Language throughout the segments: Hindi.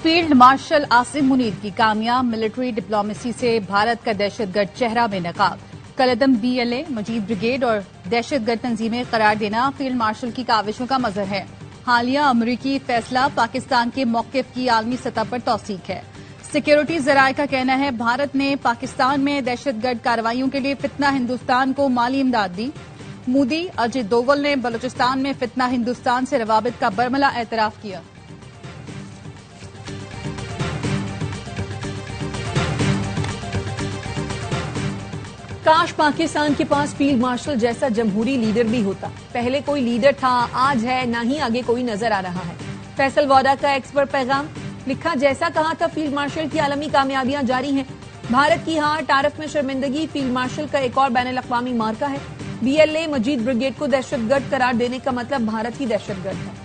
फील्ड मार्शल आसिम मुनीर की कामयाब मिलिट्री डिप्लोमेसी से भारत का दहशतगर्द चेहरा में नकाब। कलदम BLA, मजीद ब्रिगेड और दहशतगर्द तंजीमें करार देना फील्ड मार्शल की काविशों का मजहर है। हालिया अमरीकी फैसला पाकिस्तान के मौकिफ की आलमी सतह पर तौसीक है। सिक्योरिटी जराये का कहना है भारत ने पाकिस्तान में दहशतगर्द कार्रवाइयों के लिए फितना हिंदुस्तान को माली इमदाद दी। मोदी अजित डोवल ने बलूचिस्तान में फितना हिंदुस्तान से रवाबित का बरमला एतराफ किया। काश पाकिस्तान के पास फील्ड मार्शल जैसा जमहूरी लीडर भी होता। पहले कोई लीडर था, आज है, ना ही आगे कोई नजर आ रहा है। फैसल वाडा का एक्सपर्ट पैगाम लिखा, जैसा कहा था फील्ड मार्शल की आलमी कामयाबियां जारी हैं। भारत की हार, तारफ में शर्मिंदगी, फील्ड मार्शल का एक और बैनुल-अक़वामी मार्का है। BLA मजीद ब्रिगेड को दहशतगर्द करार देने का मतलब भारत ही दहशतगर्द है।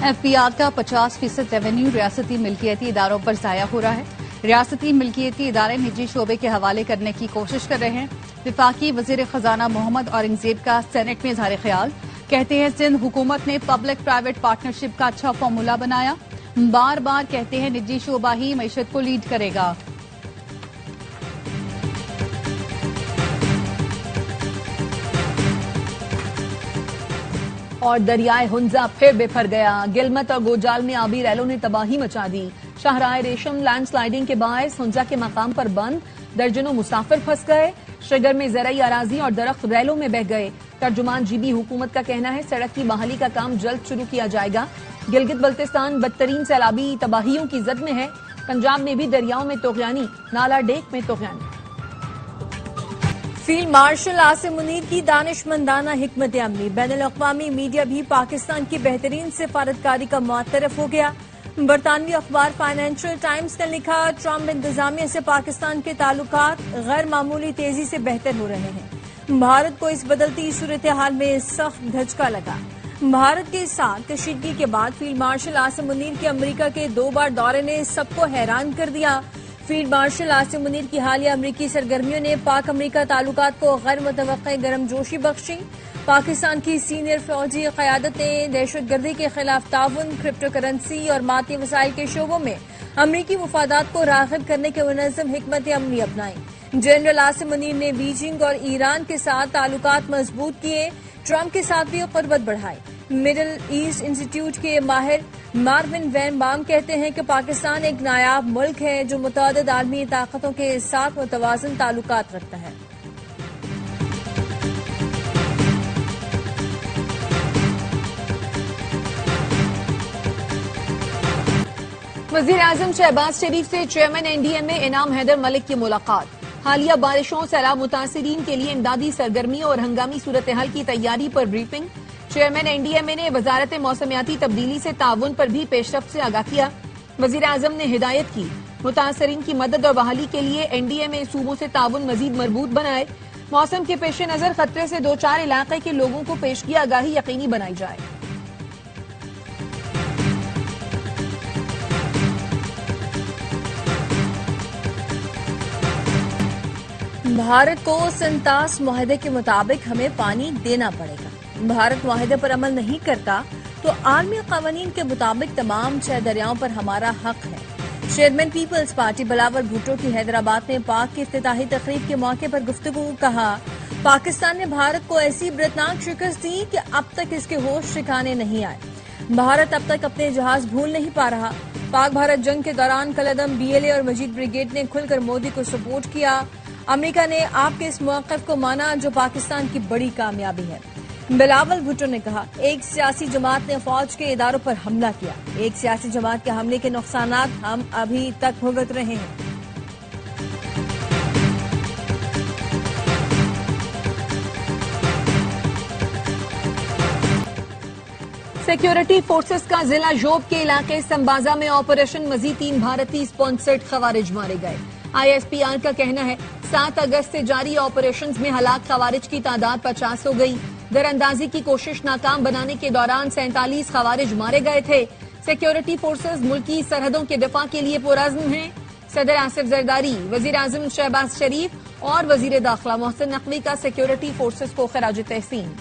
FBR का 50% रेवेन्यू रियासती मिल्कियती इदारों पर जाया हो रहा है। रियासती मिल्कियती इदारे निजी शोबे के हवाले करने की कोशिश कर रहे हैं। विफाकी वजीर खजाना मोहम्मद औरंगजेब का सेनेट में इजहार ख्याल, कहते हैं सिंध हुकूमत ने पब्लिक प्राइवेट पार्टनरशिप का अच्छा फॉर्मूला बनाया। बार बार कहते हैं निजी शोबा ही मईशत को लीड करेगा। और दरियाए हुंजा फिर बिफर गया। गिलमत और गोजाल में आबी रैलों ने तबाही मचा दी। शाहराह रेशम लैंडस्लाइडिंग के बायस हुंजा के मकाम पर बंद, दर्जनों मुसाफिर फंस गए। श्रीगर में ज़राई अराजी और दरख्त रैलों में बह गए। तर्जुमान GB हुकूमत का कहना है सड़क की बहाली का काम जल्द शुरू किया जाएगा। गिलगित बल्तिस्तान बदतरीन सैलाबी तबाहियों की जद में है। पंजाब में भी दरियाओं में तोगयानी, नाला डेक में तोगयानी। फील्ड मार्शल आसिम मुनीर की दानिशमंदाना हिकमत अमली, बैनुल-अक़वामी मीडिया भी पाकिस्तान की बेहतरीन सिफारतकारी का मुअत्तरफ हो गया। बरतानवी अखबार फाइनेंशियल टाइम्स ने लिखा, ट्रंप इंतजामिया से पाकिस्तान के ताल्लुकात गैर मामूली तेजी से बेहतर हो रहे हैं। भारत को इस बदलती सूरत हाल में सख्त धचका लगा। भारत के साथ कशीदगी के बाद फील्ड मार्शल आसिम मुनीर के अमरीका के 2 बार दौरे ने सबको हैरान कर दिया। फील्ड मार्शल आसिम मुनीर की हालिया अमरीकी सरगर्मियों ने पाक अमरीका ताल्लुकात को गैर मुतवक्के गर्मजोशी बख्शी। पाकिस्तान की सीनियर फौजी क़यादत ने दहशतगर्दी के खिलाफ ताउन, क्रिप्टो करेंसी और माती वसाइल के शोबों में अमरीकी मुफादात को राग़िब करने के मुनज़्ज़म हिकमत अमली अपनाई। जनरल आसिम मुनीर ने बीजिंग और ईरान के साथ ताल्लुकात मजबूत किए, ट्रंप के साथ भी क़ुर्बत बढ़ाई। मिडल ईस्ट इंस्टीट्यूट के माहिर मार्विन वैन बाम कहते हैं कि पाकिस्तान एक नायाब मुल्क है जो मुतअद्दिद आलमी ताकतों के साथ मुतवाज़न ताल्लुकात रखता है। वज़ीर आज़म शहबाज शरीफ से चेयरमैन NDMA इनाम हैदर मलिक की मुलाकात। हालिया बारिशों, सैलाब मुतासिरीन के लिए इमदादी सरगर्मियों और हंगामी सूरत हाल की तैयारी पर ब्रीफिंग। चेयरमैन NDMA ने वजारत मौसमियाती तब्दीली से ताउन पर भी पेशरफ्त से आगाह किया। वज़ीर आज़म ने हिदायत की मुतासरीन की मदद और बहाली के लिए NDMA सूबों से ताउन मजीद मजबूत बनाए। मौसम के पेश नजर खतरे से 2-4 इलाके के लोगों को पेशगी आगाही यकीनी बनाई जाए। भारत को संतास मुआहदे के मुताबिक हमें पानी देना पड़ेगा। भारत मुआहदे पर अमल नहीं करता तो आलमी क़वानीन के मुताबिक तमाम 6 दरियाओं पर हमारा हक है। Chairman people's party Bilawal Bhutto की हैदराबाद में पाक की इफ्तिताही तकरीब के मौके पर गुफ्तगू कहा, पाकिस्तान ने भारत को ऐसी इबरतनाक शिकस्त दी कि अब तक इसके होश ठिकाने नहीं आए। भारत अब तक अपने जहाज भूल नहीं पा रहा। पाक भारत जंग के दौरान कलदम BLA और मजीद ब्रिगेड ने खुलकर मोदी को सपोर्ट किया। अमेरिका ने आपके इस मौक़िफ़ को माना जो पाकिस्तान की बड़ी कामयाबी है। बिलावल भुट्टो ने कहा, एक सियासी जमात ने फौज के इदारों पर हमला किया। एक सियासी जमात के हमले के नुकसानात हम अभी तक भुगत रहे हैं। सिक्योरिटी फोर्सेस का जिला जोब के इलाके संबाजा में ऑपरेशन, मजीद 3 भारतीय स्पॉन्सर्ड खवारिज मारे गए। ISPR का कहना है 7 अगस्त से जारी ऑपरेशन में हलाक खवारिज की तादाद 50 हो गई। दरअंदाजी की कोशिश नाकाम बनाने के दौरान 47 खवारिज मारे गए थे। सिक्योरिटी फोर्सेस मुल्की सरहदों के दिफा के लिए पुरअज़्म हैं। सदर आसिफ जरदारी, वजीर आजम शहबाज शरीफ और वजीर दाखिला मोहसिन नकवी का सिक्योरिटी फोर्सेस को खराज तहसीन।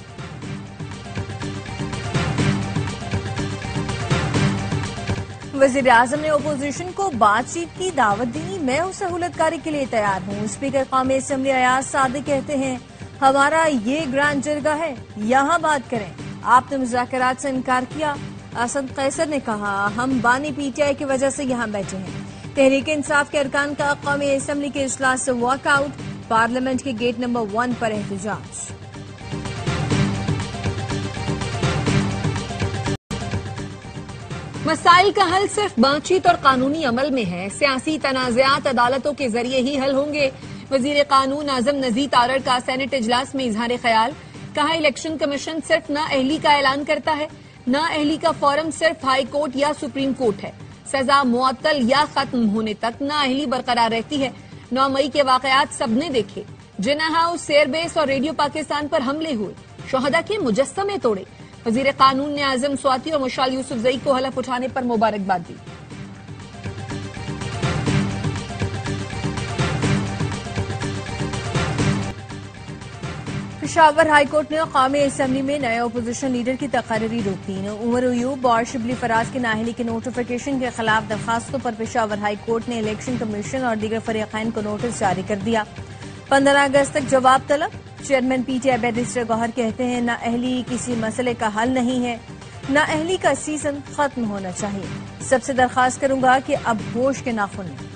वजीर आजम ने ओपोजिशन को बातचीत की दावत दी। मैं उस सहूलतकारी के लिए तैयार हूँ। स्पीकर कौमी असम्बली अयाज सादिक कहते हैं, हमारा ये ग्रांड जरगा है, यहाँ बात करें। आपने मुज़ाकरात से इनकार किया। असद कैसर ने कहा, हम बानी पीटीआई की वजह से यहाँ बैठे हैं। तहरीक इंसाफ के अरकान का कौमी असम्बली के इजलास से वॉकआउट। पार्लियामेंट के गेट नंबर 1 पर एहतजाज। मसाइल का हल सिर्फ बातचीत और कानूनी अमल में है। सियासी तनाज़ात अदालतों के जरिए ही हल होंगे। वजीर कानून आजम नजीर तारड़ का सेनेट इजलास में इजहार ख्याल। कहा, इलेक्शन कमीशन सिर्फ नाअहली का ऐलान करता है। नाअहली का फॉरम सिर्फ हाई कोर्ट या सुप्रीम कोर्ट है। सजा मुअत्तल या खत्म होने तक नाअहली बरकरार रहती है। 9 मई के वाकयात सबने देखे। जिन्ना हाउस, एयरबेस और रेडियो पाकिस्तान पर हमले हुए, शोहदा के मुजस्समे तोड़े। वजीर कानून ने आजम स्वाति और मुशाल यूसुफजई को हलफ उठाने पर मुबारकबाद दी। पेशावर हाईकोर्ट ने कौमी असम्बली में नए अपोजिशन लीडर की तकरीरी रोक दी। उमर अयूब और शिबली फराज की नाअहली के नोटिफिकेशन के खिलाफ दरखास्तों पर पेशावर हाईकोर्ट ने इलेक्शन कमीशन और दीगर फरीकैन को नोटिस जारी कर दिया। 15 अगस्त तक जवाब तलब। चेयरमैन पीटीआई बैरिस्टर गौहर कहते हैं, नाअहली किसी मसले का हल नहीं है। नाअहली का सीजन खत्म होना चाहिए। सबसे दरखास्त करूंगा कि अब होश के नाखून लें।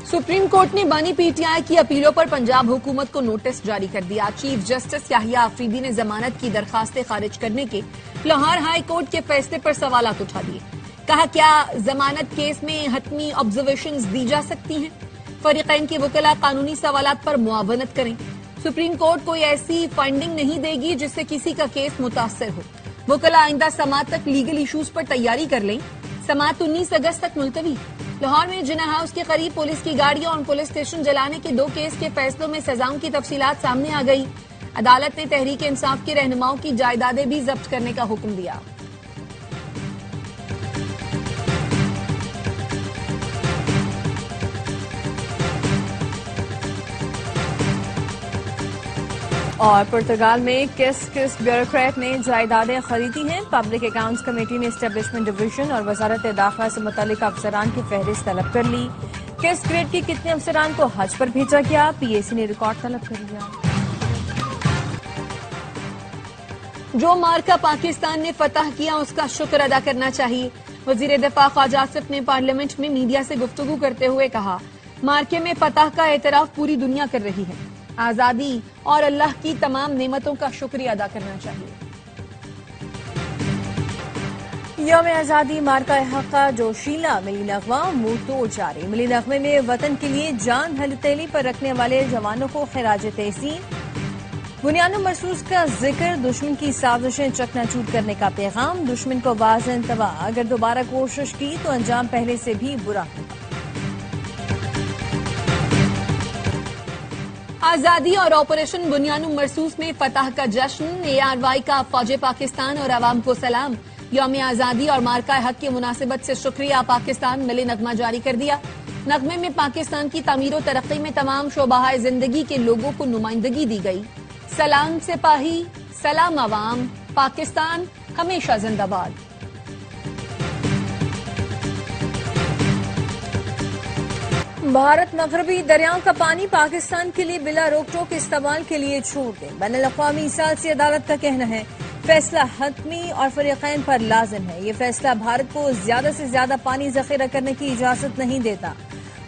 सुप्रीम कोर्ट ने बानी पीटीआई की अपीलों पर पंजाब हुकूमत को नोटिस जारी कर दिया। चीफ जस्टिस याहिया अफरीदी ने जमानत की दरखास्तें खारिज करने के लाहौर हाई कोर्ट के फैसले पर सवालात उठा दिए। कहा, क्या जमानत केस में हतमी ऑब्जर्वेशंस दी जा सकती हैं? फरीकैन के वकला कानूनी सवालात पर मुआवनत करें। सुप्रीम कोर्ट कोई ऐसी फंडिंग नहीं देगी जिससे किसी का केस मुतासर हो। वकला आइंदा समात तक लीगल इशूज पर तैयारी कर लें। समात 19 अगस्त तक मुलतवी। लाहौर में जिन्ना हाउस के करीब पुलिस की गाड़ियों और पुलिस स्टेशन जलाने के 2 केस के फैसलों में सजाओं की तफसीलात सामने आ गई। अदालत ने तहरीक इंसाफ के रहनुमाओं की जायदादें भी जब्त करने का हुक्म दिया। और पुर्तगाल में किस ब्यूरोक्रेट ने जायदादें खरीदी हैं। पब्लिक अकाउंट्स कमेटी ने एस्टेब्लिशमेंट डिवीजन और वजारत दाखिला से मुतल्लिक अफसरान की फहरिस्त तलब कर ली। किस ग्रेड के कितने अफसरान को हज पर भेजा गया, पीएसी ने रिकॉर्ड तलब कर लिया। जो मार्का पाकिस्तान ने फतह किया उसका शुक्र अदा करना चाहिए। वजीर दिफा ख्वाजा आसिफ ने पार्लियामेंट में मीडिया से गुफ्तगू करते हुए कहा, मार्के में फतह का एतराफ पूरी दुनिया कर रही है। आजादी और अल्लाह की तमाम नेमतों का शुक्रिया अदा करना चाहिए। यौम आजादी मार्का हक का जोशीला मिली नगमा मुंह तोड़ जारी। मिली नगमे में वतन के लिए जान हथेली पर रखने वाले जवानों को खिराज तहसीन। बुनियाद महसूस का जिक्र। दुश्मन की साजिशें चकनाचूर करने का पैगाम। दुश्मन को वाज़ेह तबाह, अगर दोबारा कोशिश की तो अंजाम पहले से भी बुरा होगा। आजादी और ऑपरेशन बुनियाद मरसूस में फतह का जश्न। ARY का फौज पाकिस्तान और आवाम को सलाम। यौम आजादी और मार्का हक की मुनासिबत से शुक्रिया। पाकिस्तान मिले नगमा जारी कर दिया। नगमे में पाकिस्तान की तामीर और तरक्की में तमाम शोबाहाए जिंदगी के लोगों को नुमाइंदगी दी गई। सलाम सिपाही, सलाम अवाम, पाकिस्तान हमेशा जिंदाबाद। भारत मगरबी दरियाओं का पानी पाकिस्तान के लिए बिला रोक टोक इस्तेमाल के लिए छोड़ दे। बैनुल-अक़वामी सालसी अदालत का कहना है, फैसला हतमी और फरीकैन पर लाजिम है। ये फैसला भारत को ज्यादा से ज्यादा पानी जखीरा करने की इजाजत नहीं देता।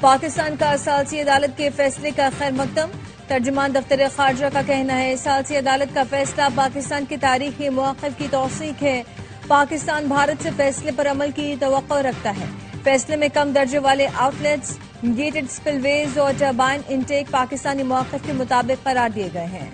पाकिस्तान का सालसी अदालत के फैसले का खैर मकदम। तर्जुमान दफ्तर खारजा का कहना है, सालसी अदालत का फैसला पाकिस्तान की तारीखी मौक़िफ़ की तौसीक है। पाकिस्तान भारत से फैसले पर अमल की तवक्को रखता है। फैसले में कम दर्जे वाले आउटलेट्स, गेटेड स्पिलवेज और टरबाइन इनटेक पाकिस्तानी मौक़िफ़ के मुताबिक करार दिए गए हैं।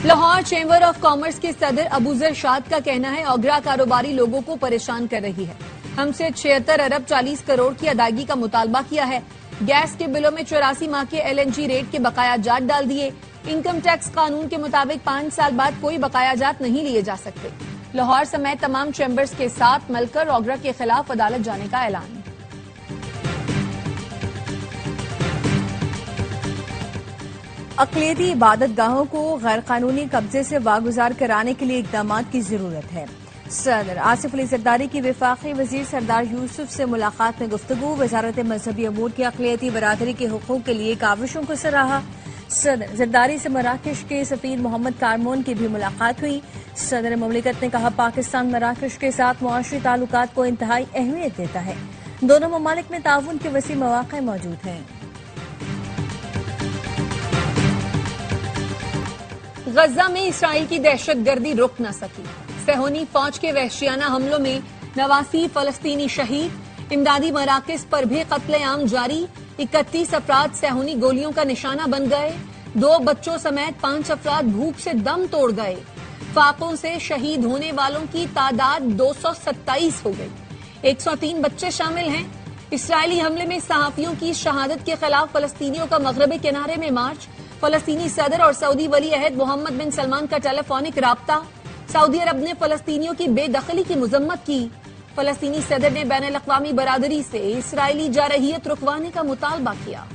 लाहौर चैम्बर ऑफ कॉमर्स के सदर अबूजर शाद का कहना है, ओगरा कारोबारी लोगों को परेशान कर रही है। हमसे 76 अरब 40 करोड़ की अदायगी का मुतालबा किया है। गैस के बिलों में 84 माह के LNG रेट के बकाया जाट डाल दिए। इनकम टैक्स कानून के मुताबिक 5 साल बाद कोई बकाया जात नहीं लिए जा सकते। लाहौर समेत तमाम चैम्बर्स के साथ मिलकर ओगरा के खिलाफ अदालत जाने का ऐलान। अक़लियती इबादत गाहों को गैर कानूनी कब्जे से वागुजार कराने के लिए इक़दाम की जरूरत है। सदर आसिफ अली ज़रदारी की वफाकी वजीर सरदार यूसुफ से मुलाकात में गुफ्तगू। वजारत मजहबी अमूर की अक़लियती बरादरी के हुकूक के लिए काविशों को सराहा। सदर ज़रदारी से मराकश के सफ़ीर मोहम्मद कारमोन की भी मुलाकात हुई। सदर ममलिकत ने कहा, पाकिस्तान मराकश के साथ मुआशी ताल्लुकात को इंतहाई अहमियत देता है। दोनों ममालिक में ताउन के वसी मौक़े मौजूद हैं। गजा में इसराइल की दहशतगर्दी रुक न सकी। सेहोनी फौज के वहशियाना हमलों में 89 फलस्तीनी शहीद। इमदादी मराकज पर भी कत्लेआम जारी। 31 अफराद सेहोनी गोलियों का निशाना बन गए। 2 बच्चों समेत 5 अफराद भूख से दम तोड़ गए। फाकों से शहीद होने वालों की तादाद 227 हो गई। 103 बच्चे शामिल हैं। इसराइली हमले में सहाफियों की शहादत के खिलाफ फलस्तीनियों का मगरबी किनारे में मार्च। फलस्तीनी सदर और सऊदी वली अहद मोहम्मद बिन सलमान का टेलीफोनिक राब्ता। सऊदी अरब ने फलस्तीनियों की बेदखली की मुजम्मत की। फलस्तीनी सदर ने बैनुल अक़वामी बरादरी से इसराइली जारहियत रुकवाने का मुतालबा किया।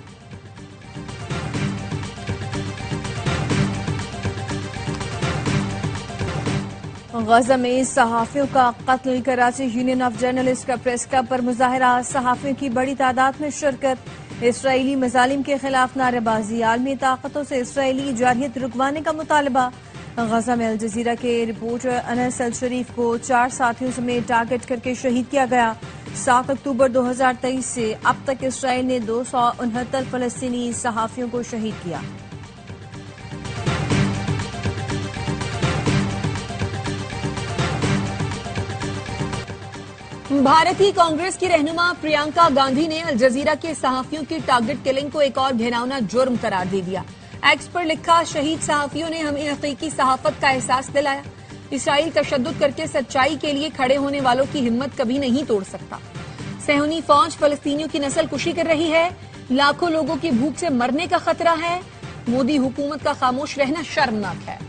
गजा में सहाफियों का कत्ल। कराची यूनियन ऑफ जर्नलिस्ट का प्रेस क्लब पर मुजाहरा। सहाफियों की बड़ी तादाद में शिरकत। इसराइली मजालिम के खिलाफ नारेबाजी। आलमी ताकतों से इसराइली जारहियत रुकवाने का मुतालबा। गजा में अल जजीरा के रिपोर्टर अनस अल शरीफ को 4 साथियों समेत टारगेट करके शहीद किया गया। 7 अक्टूबर 2023 से अब तक इसराइल ने 269 फलस्तीनी सहाफियों को शहीद किया। भारतीय कांग्रेस की रहनुमा प्रियंका गांधी ने अल जजीरा के सहाफियों की टारगेट किलिंग को एक और घिनौना जुर्म करार दे दिया। एक्स पर लिखा, शहीद सहाफियों ने हमें हकीकी सहाफत का एहसास दिलाया। इसराइल तशद्दुद करके सच्चाई के लिए खड़े होने वालों की हिम्मत कभी नहीं तोड़ सकता। सेहोनी फौज फलस्तीनियों की नस्ल कुशी कर रही है। लाखों लोगों की भूख से मरने का खतरा है। मोदी हुकूमत का खामोश रहना शर्मनाक है।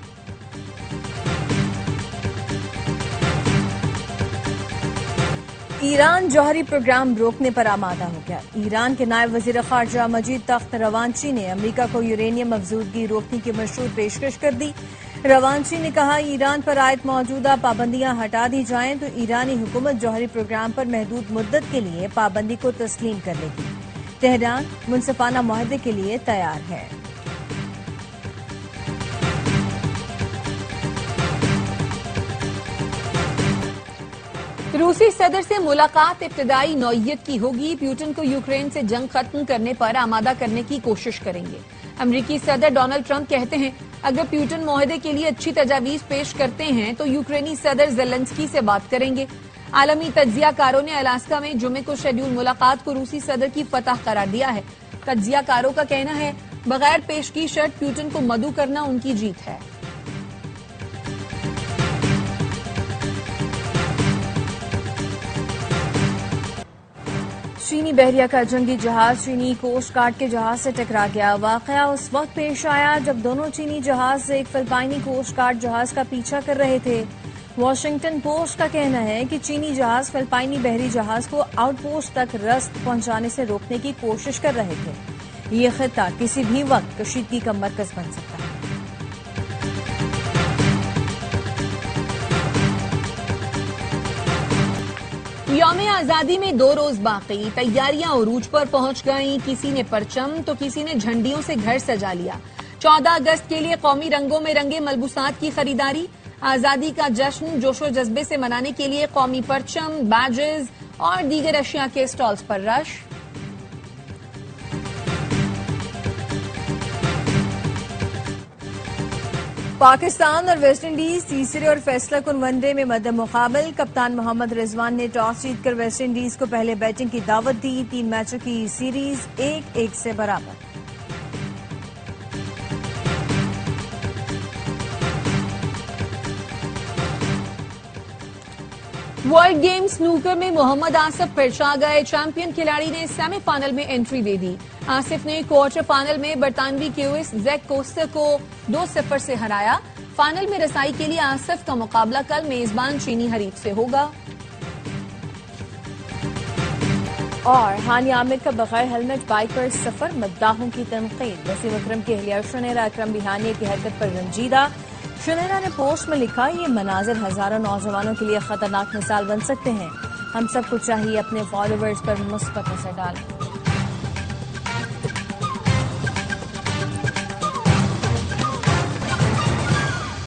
ईरान जौहरी प्रोग्राम रोकने पर आमादा हो गया। ईरान के नायब वजीर खारजा मजीद तख्त रवांची ने अमेरिका को यूरेनियम अफजूदगी रोकने की मशरूत पेशकश कर दी। रवांची ने कहा, ईरान पर आयद मौजूदा पाबंदियां हटा दी जाएं तो ईरानी हुकूमत जौहरी प्रोग्राम पर महदूद मुद्दत के लिए पाबंदी को तस्लीम कर लेगी। तेहरान मुनसिफाना मुआहदे के लिए तैयार है। रूसी सदर से मुलाकात इब्तदाई नौइयत की होगी। प्यूटन को यूक्रेन से जंग खत्म करने पर आमादा करने की कोशिश करेंगे। अमेरिकी सदर डोनाल्ड ट्रंप कहते हैं, अगर प्यूटन मुआहदे के लिए अच्छी तजावीज पेश करते हैं तो यूक्रेनी सदर ज़ेलेंस्की से बात करेंगे। आलमी तज्जियाकारों ने अलास्का में जुमे को शेड्यूल मुलाकात को रूसी सदर की फतह करार दिया है। तज्जियाकारों का कहना है, बगैर पेश की शर्त प्यूटन को मदऊ करना उनकी जीत है। चीनी बहरिया का जंगी जहाज चीनी कोस्ट गार्ड के जहाज से टकरा गया। वाकया उस वक्त पेश आया जब दोनों चीनी जहाज एक फिलिपाइनी कोस्ट गार्ड जहाज का पीछा कर रहे थे। वॉशिंगटन पोस्ट का कहना है कि चीनी जहाज फिलिपाइनी बहरी जहाज को आउटपोस्ट तक रस्त पहुंचाने से रोकने की कोशिश कर रहे थे। ये खित्ता किसी भी वक्त कशीदगी का मरकज बन सकता है। यौम आजादी में 2 रोज बाकी। तैयारियां उरूज पर पहुंच गईं। किसी ने परचम तो किसी ने झंडियों से घर सजा लिया। 14 अगस्त के लिए कौमी रंगों में रंगे मलबूसात की खरीदारी। आजादी का जश्न जोशो जज्बे से मनाने के लिए कौमी परचम, बैजेस और दीगर अशिया के स्टॉल्स पर रश। पाकिस्तान और वेस्टइंडीज तीसरे और फैसला कुन वनडे में मद्दे मुकाबल। कप्तान मोहम्मद रिजवान ने टॉस जीतकर वेस्टइंडीज को पहले बैटिंग की दावत दी। 3 मैचों की सीरीज 1-1 से बराबर। वर्ल्ड गेम स्नूकर में मोहम्मद आसिफ फिर छा गए। चैंपियन खिलाड़ी ने सेमीफाइनल में एंट्री दे दी। आसिफ ने क्वार्टर फाइनल में बरतानवी क्यूइस जैक कोस्टर को 2-0 से हराया। फाइनल में रसाई के लिए आसिफ का मुकाबला कल मेजबान चीनी हरीफ से होगा। और हानिया आमिर का बगैर हेलमेट बाइक पर सफर, मद्दाहों की तनकीद। वसीम अकरम की अहलिया शुनैरा अकरम भी हानिया की हरकत पर रंजीदा। शुनैरा ने पोस्ट में लिखा, ये मनाजिर हजारों नौजवानों के लिए खतरनाक मिसाल बन सकते हैं। हम सबको चाहिए अपने फॉलोवर्स पर मुस्बत असर डालें।